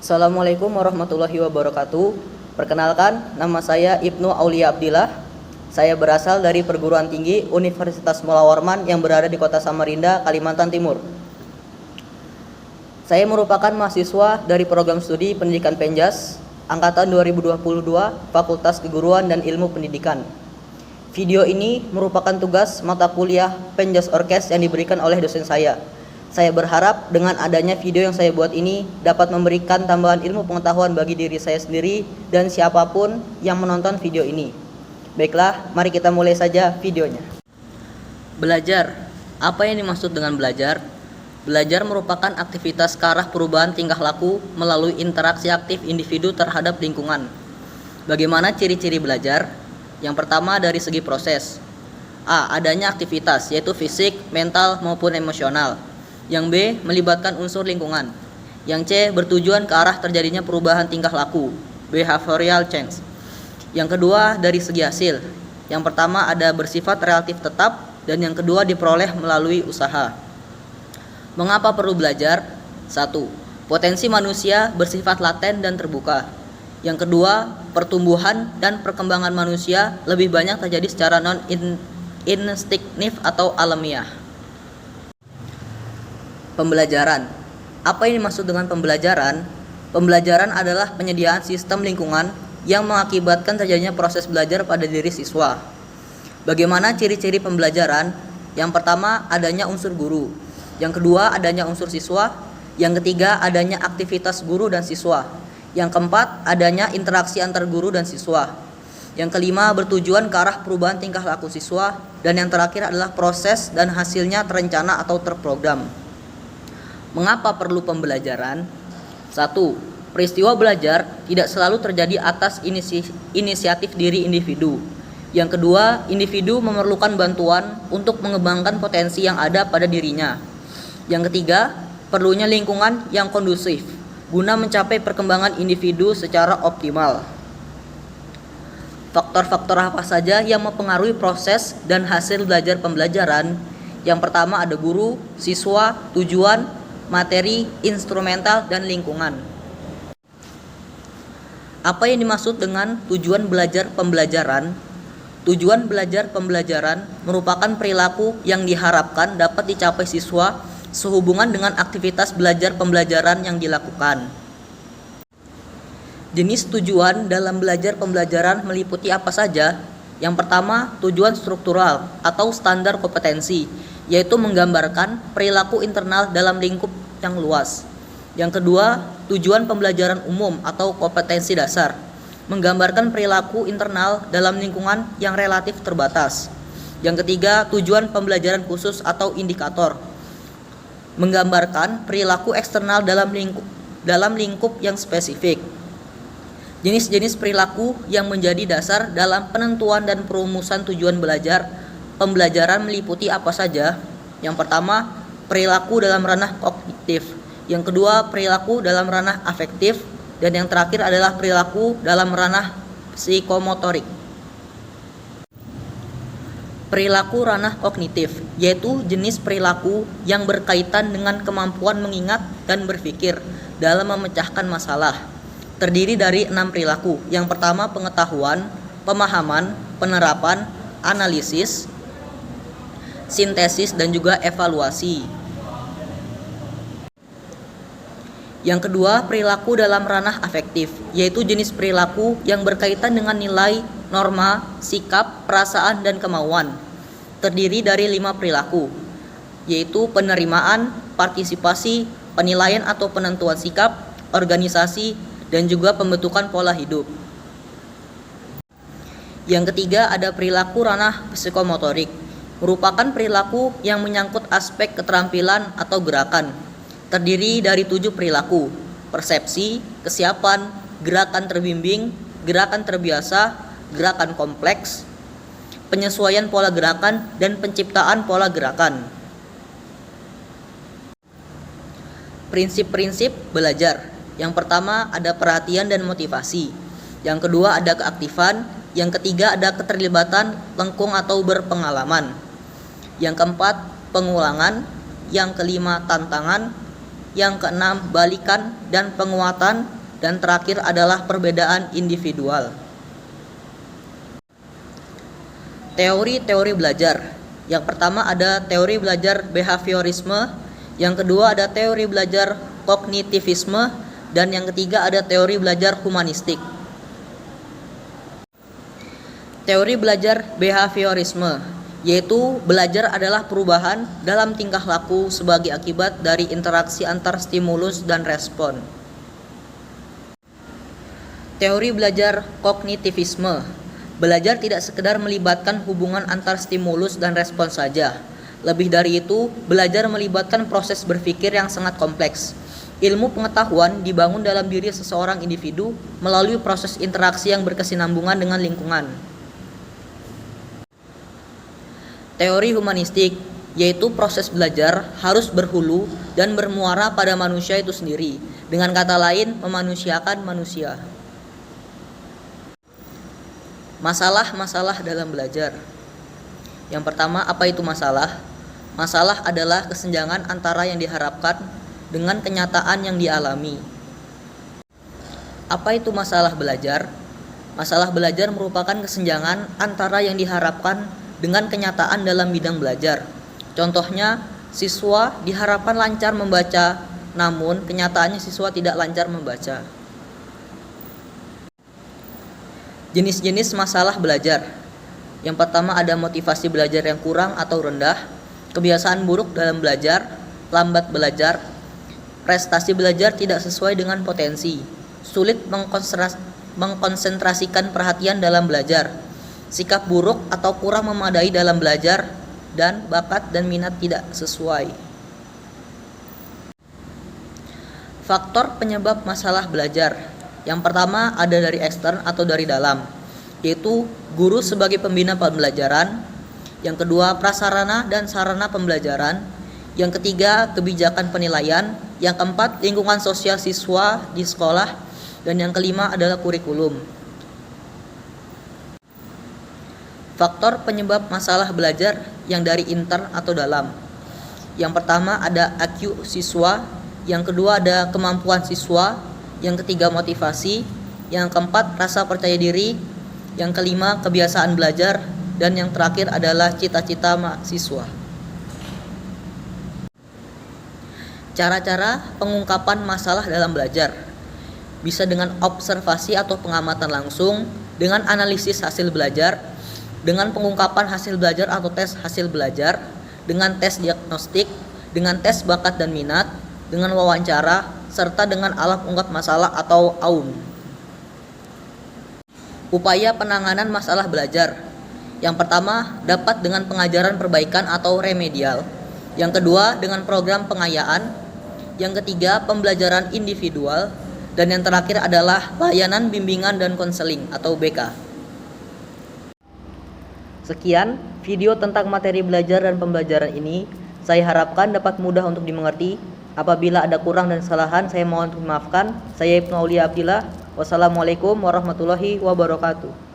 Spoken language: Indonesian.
Assalamualaikum warahmatullahi wabarakatuh. Perkenalkan, nama saya Ibnu Aulia Abdillah. Saya berasal dari perguruan tinggi Universitas Mula Warman yang berada di Kota Samarinda, Kalimantan Timur. Saya merupakan mahasiswa dari program studi Pendidikan Penjas angkatan 2022, Fakultas Keguruan dan Ilmu Pendidikan. Video ini merupakan tugas mata kuliah Penjas Orkes yang diberikan oleh dosen saya. Saya berharap dengan adanya video yang saya buat ini dapat memberikan tambahan ilmu pengetahuan bagi diri saya sendiri dan siapapun yang menonton video ini. Baiklah, mari kita mulai saja videonya. Belajar. Apa yang dimaksud dengan belajar? Belajar merupakan aktivitas ke arah perubahan tingkah laku melalui interaksi aktif individu terhadap lingkungan. Bagaimana ciri-ciri belajar? Yang pertama dari segi proses. A. Adanya aktivitas, yaitu fisik, mental, maupun emosional. Yang B. Melibatkan unsur lingkungan. Yang C. Bertujuan ke arah terjadinya perubahan tingkah laku, behavioral change. Yang kedua dari segi hasil. Yang pertama ada bersifat relatif tetap dan yang kedua diperoleh melalui usaha. Mengapa perlu belajar? 1. Potensi manusia bersifat laten dan terbuka. Yang kedua, pertumbuhan dan perkembangan manusia lebih banyak terjadi secara non-instinktif atau alamiah. Pembelajaran. Apa yang dimaksud dengan pembelajaran? Pembelajaran adalah penyediaan sistem lingkungan yang mengakibatkan terjadinya proses belajar pada diri siswa. Bagaimana ciri-ciri pembelajaran? Yang pertama, adanya unsur guru. Yang kedua, adanya unsur siswa. Yang ketiga, adanya aktivitas guru dan siswa. Yang keempat, adanya interaksi antar guru dan siswa. Yang kelima, bertujuan ke arah perubahan tingkah laku siswa. Dan yang terakhir adalah proses dan hasilnya terencana atau terprogram. Mengapa perlu pembelajaran? 1. Peristiwa belajar tidak selalu terjadi atas inisiatif diri individu. Yang kedua, individu memerlukan bantuan untuk mengembangkan potensi yang ada pada dirinya. Yang ketiga, perlunya lingkungan yang kondusif guna mencapai perkembangan individu secara optimal. Faktor-faktor apa saja yang mempengaruhi proses dan hasil belajar pembelajaran? Yang pertama ada guru, siswa, tujuan, materi, instrumental, dan lingkungan. Apa yang dimaksud dengan tujuan belajar pembelajaran? Tujuan belajar pembelajaran merupakan perilaku yang diharapkan dapat dicapai siswa sehubungan dengan aktivitas belajar pembelajaran yang dilakukan. Jenis tujuan dalam belajar pembelajaran meliputi apa saja? Yang pertama, tujuan struktural atau standar kompetensi, yaitu menggambarkan perilaku internal dalam lingkup yang luas. Yang kedua, tujuan pembelajaran umum atau kompetensi dasar, menggambarkan perilaku internal dalam lingkungan yang relatif terbatas. Yang ketiga, tujuan pembelajaran khusus atau indikator, menggambarkan perilaku eksternal dalam lingkup yang spesifik. Jenis-jenis perilaku yang menjadi dasar dalam penentuan dan perumusan tujuan belajar pembelajaran meliputi apa saja? Yang pertama, perilaku dalam ranah kognitif. Yang kedua, perilaku dalam ranah afektif. Dan yang terakhir adalah perilaku dalam ranah psikomotorik. Perilaku ranah kognitif, yaitu jenis perilaku yang berkaitan dengan kemampuan mengingat dan berpikir dalam memecahkan masalah. Terdiri dari 6 perilaku. Yang pertama, pengetahuan, pemahaman, penerapan, analisis, sintesis, dan juga evaluasi. Yang kedua, perilaku dalam ranah afektif, yaitu jenis perilaku yang berkaitan dengan nilai, norma, sikap, perasaan, dan kemauan. Terdiri dari 5 perilaku, yaitu penerimaan, partisipasi, penilaian atau penentuan sikap, organisasi, dan juga pembentukan pola hidup. Yang ketiga, ada perilaku ranah psikomotorik, merupakan perilaku yang menyangkut aspek keterampilan atau gerakan. Terdiri dari 7 perilaku: persepsi, kesiapan, gerakan terbimbing, gerakan terbiasa, gerakan kompleks, penyesuaian pola gerakan, dan penciptaan pola gerakan. Prinsip-prinsip belajar. Yang pertama ada perhatian dan motivasi. Yang kedua ada keaktifan. Yang ketiga ada keterlibatan lengkung atau berpengalaman. Yang keempat pengulangan. Yang kelima tantangan. yang keenam balikan dan penguatan, dan terakhir adalah perbedaan individual. Teori-teori belajar. Yang pertama ada teori belajar behaviorisme, yang kedua ada teori belajar kognitivisme, dan yang ketiga ada teori belajar humanistik. Teori belajar behaviorisme, yaitu belajar adalah perubahan dalam tingkah laku sebagai akibat dari interaksi antar stimulus dan respon. Teori belajar kognitivisme, belajar tidak sekedar melibatkan hubungan antar stimulus dan respon saja. Lebih dari itu, belajar melibatkan proses berpikir yang sangat kompleks. Ilmu pengetahuan dibangun dalam diri seseorang individu melalui proses interaksi yang berkesinambungan dengan lingkungan. Teori humanistik, yaitu proses belajar harus berhulu dan bermuara pada manusia itu sendiri. Dengan kata lain, memanusiakan manusia. Masalah-masalah dalam belajar. Yang pertama, apa itu masalah? Masalah adalah kesenjangan antara yang diharapkan dengan kenyataan yang dialami. Apa itu masalah belajar? Masalah belajar merupakan kesenjangan antara yang diharapkan dengan kenyataan dalam bidang belajar. Contohnya, siswa diharapkan lancar membaca, namun kenyataannya siswa tidak lancar membaca. Jenis-jenis masalah belajar. Yang pertama ada motivasi belajar yang kurang atau rendah, kebiasaan buruk dalam belajar, lambat belajar, prestasi belajar tidak sesuai dengan potensi, sulit mengkonsentrasikan perhatian dalam belajar, sikap buruk atau kurang memadai dalam belajar, dan bakat dan minat tidak sesuai. Faktor penyebab masalah belajar. Yang pertama ada dari ekstern atau dari dalam, yaitu guru sebagai pembina pembelajaran. Yang kedua prasarana dan sarana pembelajaran. Yang ketiga kebijakan penilaian. Yang keempat lingkungan sosial siswa di sekolah. Dan yang kelima adalah kurikulum. Faktor penyebab masalah belajar yang dari intern atau dalam. Yang pertama ada IQ siswa. Yang kedua ada kemampuan siswa. Yang ketiga motivasi, yang keempat rasa percaya diri, yang kelima kebiasaan belajar, dan yang terakhir adalah cita-cita mahasiswa. Cara-cara pengungkapan masalah dalam belajar bisa dengan observasi atau pengamatan langsung, dengan analisis hasil belajar, dengan pengungkapan hasil belajar atau tes hasil belajar, dengan tes diagnostik, dengan tes bakat dan minat, dengan wawancara, serta dengan alat ungkap masalah atau AUM. Upaya penanganan masalah belajar. Yang pertama, dapat dengan pengajaran perbaikan atau remedial. Yang kedua, dengan program pengayaan. Yang ketiga, pembelajaran individual. Dan yang terakhir adalah layanan bimbingan dan konseling atau BK. Sekian video tentang materi belajar dan pembelajaran ini. Saya harapkan dapat mudah untuk dimengerti. Apabila ada kurang dan kesalahan, saya mohon dimaafkan. Saya Ibnu Aulia Abdillah. Wassalamualaikum warahmatullahi wabarakatuh.